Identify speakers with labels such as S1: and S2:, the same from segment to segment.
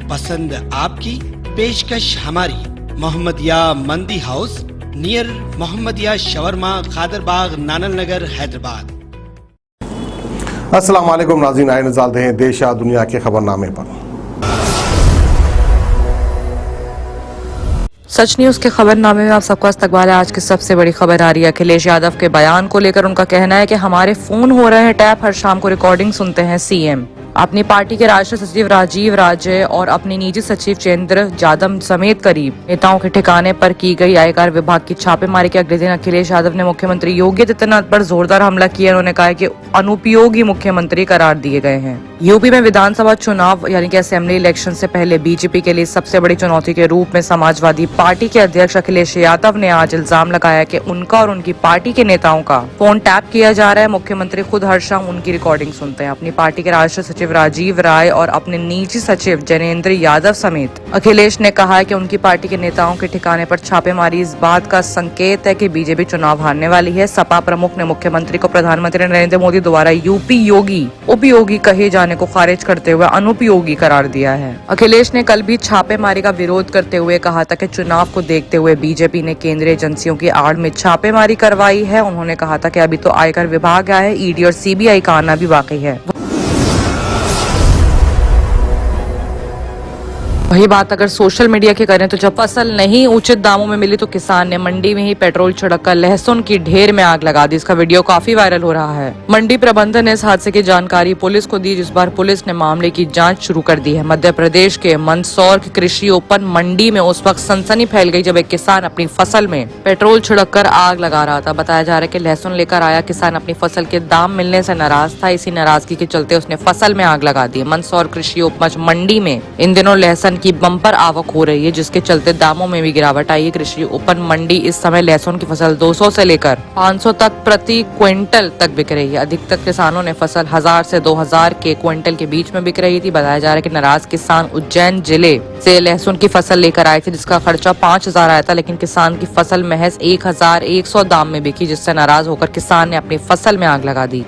S1: पसंद आपकी, पेशकश हमारी। मोहम्मदिया मंदी house, near Mohammadia shawarma, Khadarbagh, नानल नगर, हैदराबाद।
S2: अस्सलाम वालेकुम नाज़रीन, आए नज़ारते हैं देश या दुनिया के खबरनामे पर।
S3: सच न्यूज के खबरनामे में आप सबका इस्तकबाल है। आज की सबसे बड़ी खबर आ रही है अखिलेश यादव के बयान को लेकर। उनका कहना है कि हमारे फोन हो रहे हैं टैप, हर शाम को रिकॉर्डिंग सुनते हैं सीएम। अपनी पार्टी के राष्ट्रीय सचिव राजीव राजे और अपनी निजी सचिव चेंद्र जादव समेत करीब नेताओं के ठिकाने पर की गई आयकर विभाग की छापेमारी के अगले दिन अखिलेश यादव ने मुख्यमंत्री योगी आदित्यनाथ पर जोरदार हमला किया। उन्होंने कहा कि अनुपयोगी मुख्यमंत्री करार दिए गए हैं। यूपी में विधानसभा चुनाव यानी कि असेंबली इलेक्शन से पहले बीजेपी के लिए सबसे बड़ी चुनौती के रूप में समाजवादी पार्टी के अध्यक्ष अखिलेश यादव ने आज इल्जाम लगाया कि उनका और उनकी पार्टी के नेताओं का फोन टैप किया जा रहा है। मुख्यमंत्री खुद हर शाम उनकी रिकॉर्डिंग सुनते हैं। अपनी पार्टी के राष्ट्रीय सचिव राजीव राय और अपने निजी सचिव जनेंद्र यादव समेत अखिलेश ने कहा है कि उनकी पार्टी के नेताओं के ठिकाने पर छापेमारी इस बात का संकेत है कि बीजेपी चुनाव हारने वाली है। सपा प्रमुख ने मुख्यमंत्री को प्रधानमंत्री नरेंद्र मोदी द्वारा यूपी योगी उपयोगी कहे जाने को खारिज करते हुए अनुपयोगी करार दिया है। अखिलेश ने कल भी छापेमारी का विरोध करते हुए कहा था कि चुनाव को देखते हुए बीजेपी ने केंद्रीय एजेंसियों की आड़ में छापेमारी करवाई है। उन्होंने कहा था कि अभी तो आयकर विभाग आया है, ईडी और सीबीआई का आना भी बाकी है। वही बात अगर सोशल मीडिया की करें तो जब फसल नहीं उचित दामों में मिली तो किसान ने मंडी में ही पेट्रोल छिड़ककर लहसुन की ढेर में आग लगा दी। इसका वीडियो काफी वायरल हो रहा है। मंडी प्रबंधन ने इस हादसे की जानकारी पुलिस को दी, जिस बार पुलिस ने मामले की जांच शुरू कर दी है। मध्य प्रदेश के मंदसौर की कृषि ओपन मंडी में उस वक्त सनसनी फैल गई जब एक किसान अपनी फसल में पेट्रोल छिड़ककर आग लगा रहा था। बताया जा रहा है कि लहसुन लेकर आया किसान अपनी फसल के दाम मिलने से नाराज था। इसी नाराजगी के चलते उसने फसल में आग लगा दी। मंदसौर कृषि उपज मंडी में इन दिनों लहसुन की बम्पर आवक हो रही है, जिसके चलते दामों में भी गिरावट आई है। कृषि उपन मंडी इस समय लहसुन की फसल 200 से लेकर 500 तक प्रति क्विंटल तक बिक रही है। अधिकतर किसानों ने फसल 1000 से 2000 के क्विंटल के बीच में बिक रही थी। बताया जा रहा है कि नाराज किसान उज्जैन जिले से लहसुन की फसल लेकर आए थे, जिसका खर्चा 5000 आया था, लेकिन किसान की फसल महज 1100 दाम में बिकी, जिससे नाराज होकर किसान ने अपनी फसल में आग लगा दी।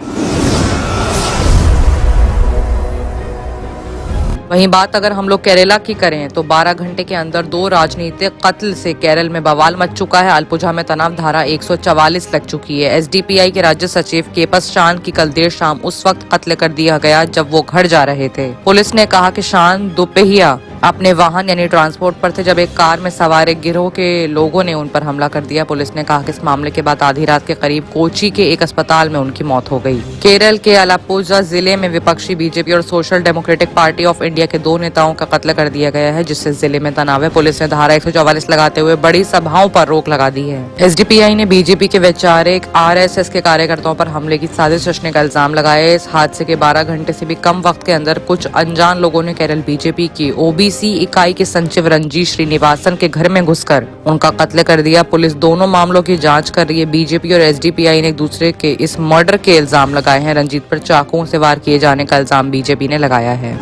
S3: वहीं बात अगर हम लोग केरला की करें तो 12 घंटे के अंदर 2 राजनीतिक कत्ल से केरल में बवाल मच चुका है। अल्पुझा में तनाव धारा 144 लग चुकी है। एसडीपीआई के राज्य सचिव केपस शान की कल देर शाम उस वक्त कत्ल कर दिया गया जब वो घर जा रहे थे। पुलिस ने कहा कि शान दोपहिया अपने वाहन यानी ट्रांसपोर्ट पर थे जब एक कार में सवार एक गिरोह के लोगों ने उन पर हमला कर दिया। पुलिस ने कहा कि इस मामले के बाद आधी रात के करीब कोची के एक अस्पताल में उनकी मौत हो गई। केरल के अलापुझा जिले में विपक्षी बीजेपी और social democratic party of India के 2 नेताओं का कत्ल कर दिया गया है, जिससे जिले में तनाव है। पुलिस ने धारा 144 लगाते हुए बड़ी सभाओं पर रोक लगा दी है। एसडीपीआई ने बीजेपी के वैचारिक आरएसएस के कार्यकर्ताओं पर हमले की साजिश रचने का इल्जाम लगाया है। इस हादसे के 12 घंटे से भी कम वक्त के अंदर कुछ अनजान लोगों ने केरल बीजेपी की ओबीसी इकाई के सचिव रंजीत श्रीनिवासन के घर में घुसकर उनका कत्ल कर दिया। पुलिस दोनों मामलों की जांच कर रही है। बीजेपी और एसडीपीआई ने एक दूसरे के इस मर्डर के इल्जाम लगाए हैं। रंजीत पर चाकुओं से वार किए जाने का इल्जाम बीजेपी ने लगाया है।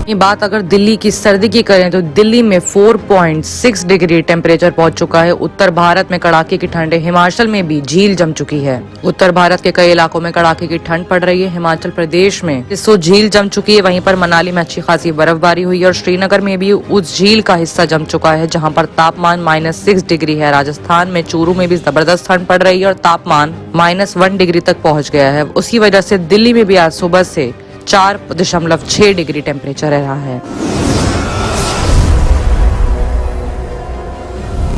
S3: ये बात अगर दिल्ली की सर्दी की करें तो दिल्ली में 4.6 डिग्री टेम्परेचर पहुंच चुका है। उत्तर भारत में कड़ाके की ठंड है। हिमाचल में भी झील जम चुकी है। उत्तर भारत के कई इलाकों में कड़ाके की ठंड पड़ रही है। हिमाचल प्रदेश में सिस्सू झील जम चुकी है। वहीं पर मनाली में अच्छी खासी बर्फबारी हुई है और श्रीनगर में भी उस झील का हिस्सा जम चुका है, जहाँ पर तापमान -6 डिग्री है। राजस्थान में चूरू में भी जबरदस्त ठंड पड़ रही है और तापमान -1 डिग्री तक पहुँच गया है। उसी वजह से दिल्ली में भी आज सुबह से 4.6 डिग्री टेम्परेचर रहा है।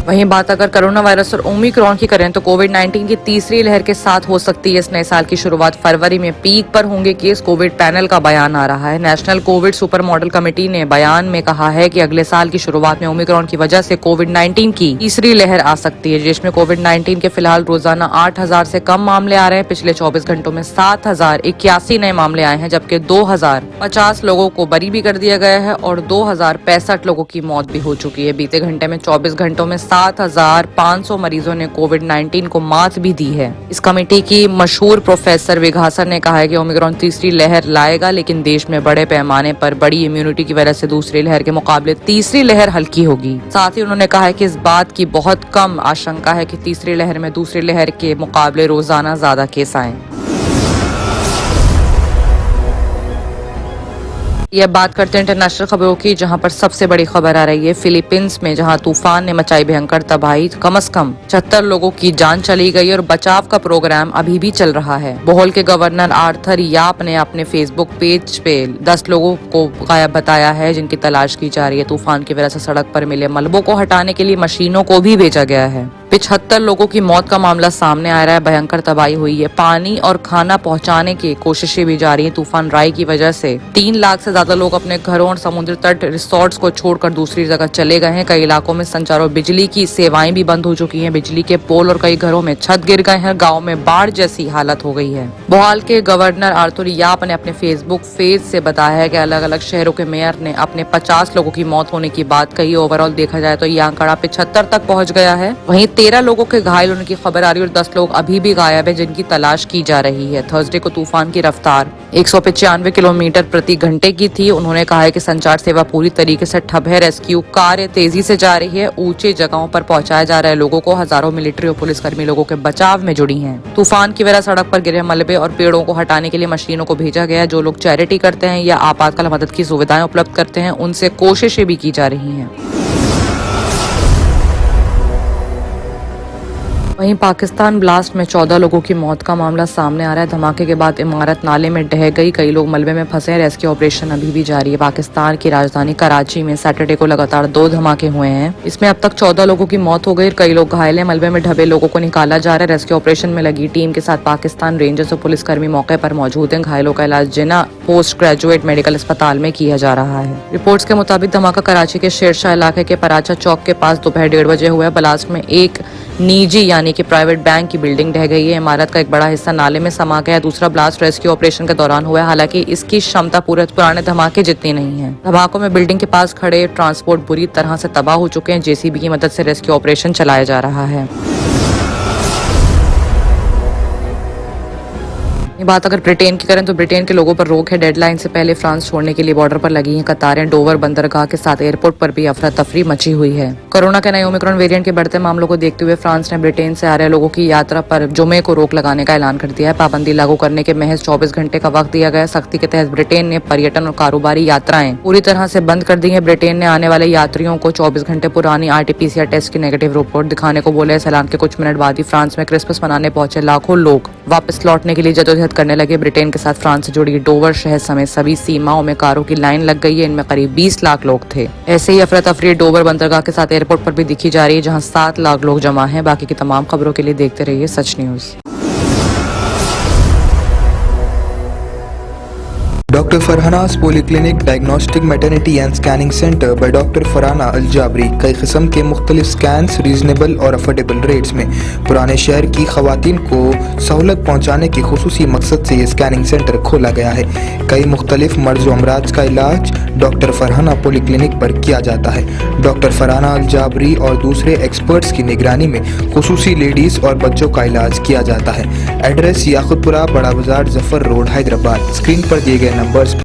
S3: वहीं बात अगर कोरोना वायरस और ओमिक्रॉन की करें तो कोविड-19 की तीसरी लहर के साथ हो सकती है इस नए साल की शुरुआत। फरवरी में पीक पर होंगे केस, कोविड पैनल का बयान आ रहा है। National Covid super model committee ने बयान में कहा है कि अगले साल की शुरुआत में ओमिक्रॉन की वजह से कोविड-19 की तीसरी लहर आ सकती है। देश में कोविड-19 के फिलहाल रोजाना 8000 से कम मामले आ रहे हैं। पिछले 24 घंटों में 7081 नए मामले आए हैं, जबकि 2050 लोगों को बरी भी कर दिया गया है और 2065 लोगों की मौत भी हो चुकी है। बीते घंटे में 24 घंटों में 7500 मरीजों ने कोविड-19 को मात भी दी है। इस कमेटी की मशहूर प्रोफेसर विघासन ने कहा है कि ओमिक्रॉन तीसरी लहर लाएगा, लेकिन देश में बड़े पैमाने पर बड़ी इम्यूनिटी की वजह से दूसरी लहर के मुकाबले तीसरी लहर हल्की होगी। साथ ही उन्होंने कहा है कि इस बात की बहुत कम आशंका है कि तीसरी लहर में दूसरी लहर के मुकाबले रोजाना ज्यादा केस आए। ये बात करते हैं इंटरनेशनल खबरों की, जहां पर सबसे बड़ी खबर आ रही है फिलीपींस में, जहां तूफान ने मचाई भयंकर तबाही। कम से कम 76 लोगों की जान चली गई और बचाव का प्रोग्राम अभी भी चल रहा है। बोहल के गवर्नर आर्थर याप ने अपने फेसबुक पेज पे 10 लोगों को गायब बताया है, जिनकी तलाश की जा रही है। तूफान की वजह से सड़क पर मिले मलबों को हटाने के लिए मशीनों को भी भेजा गया है। 75 लोगों की मौत का मामला सामने आ रहा है। भयंकर तबाही हुई है। पानी और खाना पहुंचाने की कोशिशें भी जारी हैं। तूफान राई की वजह से 3 लाख से ज्यादा लोग अपने घरों और समुद्र तट रिसोर्ट्स को छोड़कर दूसरी जगह चले गए हैं। कई इलाकों में संचार और बिजली की सेवाएं भी बंद हो चुकी हैं। बिजली के पोल और कई घरों में छत गिर गए हैं। गाँव में बाढ़ जैसी हालत हो गई है। बोहाल के गवर्नर आर्थर याप ने अपने फेसबुक पेज से बताया है कि अलग अलग शहरों के मेयर ने अपने 50 लोगों की मौत होने की बात कही। ओवरऑल देखा जाए तो ये आंकड़ा 75 तक पहुंच गया है। वहीं 13 लोगों के घायल होने की खबर आ रही है और 10 लोग अभी भी गायब है, जिनकी तलाश की जा रही है। थर्सडे को तूफान की रफ्तार 195 किलोमीटर प्रति घंटे की थी। उन्होंने कहा है कि संचार सेवा पूरी तरीके से ठप है। रेस्क्यू कार्य तेजी से जारी है। ऊंचे जगहों पर पहुंचाया जा रहा है लोगों को। हजारों मिलिट्री और पुलिसकर्मी लोगों के बचाव में जुड़ी हैं। तूफान की वजह सड़क पर गिरे मलबे और पेड़ों को हटाने के लिए मशीनों को भेजा गया है। जो लोग चैरिटी करते हैं या आपातकाल मदद की सुविधाएं उपलब्ध करते हैं, उनसे कोशिशें भी की जा रही हैं। वहीं पाकिस्तान ब्लास्ट में 14 लोगों की मौत का मामला सामने आ रहा है। धमाके के बाद इमारत नाले में ढह गई। कई लोग मलबे में फंसे हैं। रेस्क्यू ऑपरेशन अभी भी जारी है। पाकिस्तान की राजधानी कराची में सैटरडे को लगातार 2 धमाके हुए हैं। इसमें अब तक 14 लोगों की मौत हो गई। कई लोग घायल हैं। मलबे में ढबे लोगों को निकाला जा रहा है। रेस्क्यू ऑपरेशन में लगी टीम के साथ पाकिस्तान रेंजर्स और पुलिसकर्मी मौके पर मौजूद हैं। घायलों का इलाज जिन्ना पोस्ट ग्रेजुएट मेडिकल अस्पताल में किया जा रहा है। रिपोर्ट्स के मुताबिक धमाका कराची के शेरशाह इलाके के पराचा चौक के पास दोपहर 1:30 बजे हुआ है। ब्लास्ट में एक निजी यानी कि प्राइवेट बैंक की बिल्डिंग ढह गई है। इमारत का एक बड़ा हिस्सा नाले में समा गया है। दूसरा ब्लास्ट रेस्क्यू ऑपरेशन के दौरान हुआ है। हालांकि इसकी क्षमता पुराने धमाके जितनी नहीं है। धमाकों में बिल्डिंग के पास खड़े ट्रांसपोर्ट बुरी तरह से तबाह हो चुके हैं। जेसीबी की मदद से रेस्क्यू ऑपरेशन चलाया जा रहा है। ये बात अगर ब्रिटेन की करें तो ब्रिटेन के लोगों पर रोक है। डेडलाइन से पहले फ्रांस छोड़ने के लिए बॉर्डर पर लगी हैं कतारें। डोवर बंदरगाह के साथ एयरपोर्ट पर भी अफरा तफरी मची हुई है। कोरोना के नए ओमिक्रॉन वेरिएंट के बढ़ते मामलों को देखते हुए फ्रांस ने ब्रिटेन से आ रहे लोगों की यात्रा पर जुमे को रोक लगाने का ऐलान कर दिया है। पाबंदी लागू करने के महज 24 घंटे का वक्त दिया गया। सख्ती के तहत ब्रिटेन ने पर्यटन और कारोबारी यात्राएं पूरी तरह से बंद कर दी है। ब्रिटेन ने आने वाले यात्रियों को 24 घंटे पुरानी RT-PCR टेस्ट की नेगेटिव रिपोर्ट दिखाने को बोला है। इस ऐलान के कुछ मिनट बाद ही फ्रांस में क्रिसमस मनाने पहुंचे लाखों लोग वापस लौटने के लिए जद्दोजहद करने लगे। ब्रिटेन के साथ फ्रांस से जुड़ी डोवर शहर समेत सभी सीमाओं में कारों की लाइन लग गई है। इनमें करीब 20 लाख लोग थे। ऐसे ही अफरा तफरी डोवर बंदरगाह के साथ एयरपोर्ट पर भी दिखी जा रही है, जहां 7 लाख लोग जमा हैं। बाकी की तमाम खबरों के लिए देखते रहिए सच news.
S4: Dr. Farhana's Polyclinic Diagnostic Maternity and Scanning Center by Dr. Farhana Al Jabri कई किस्म के मुख्तलिफ स्कैन्स रीजनेबल और अफोर्डेबल रेट्स में पुराने शहर की खवातीन को सहूलत पहुँचाने के खुसूसी मकसद से ये स्कैनिंग सेंटर खोला गया है। कई मुख्तलिफ मर्ज व अमराज का इलाज डॉक्टर फरहाना पोलीक्लिनिक पर किया जाता है। डॉक्टर फरहाना अल जाबरी और दूसरे एक्सपर्ट्स की निगरानी में खुसूसी लेडीज़ और बच्चों का इलाज किया जाता है। एड्रेस याकुतपुरा, बड़ा बाजार, जफर रोड, हैदराबाद। स्क्रीन पर दिए गए नंबर्स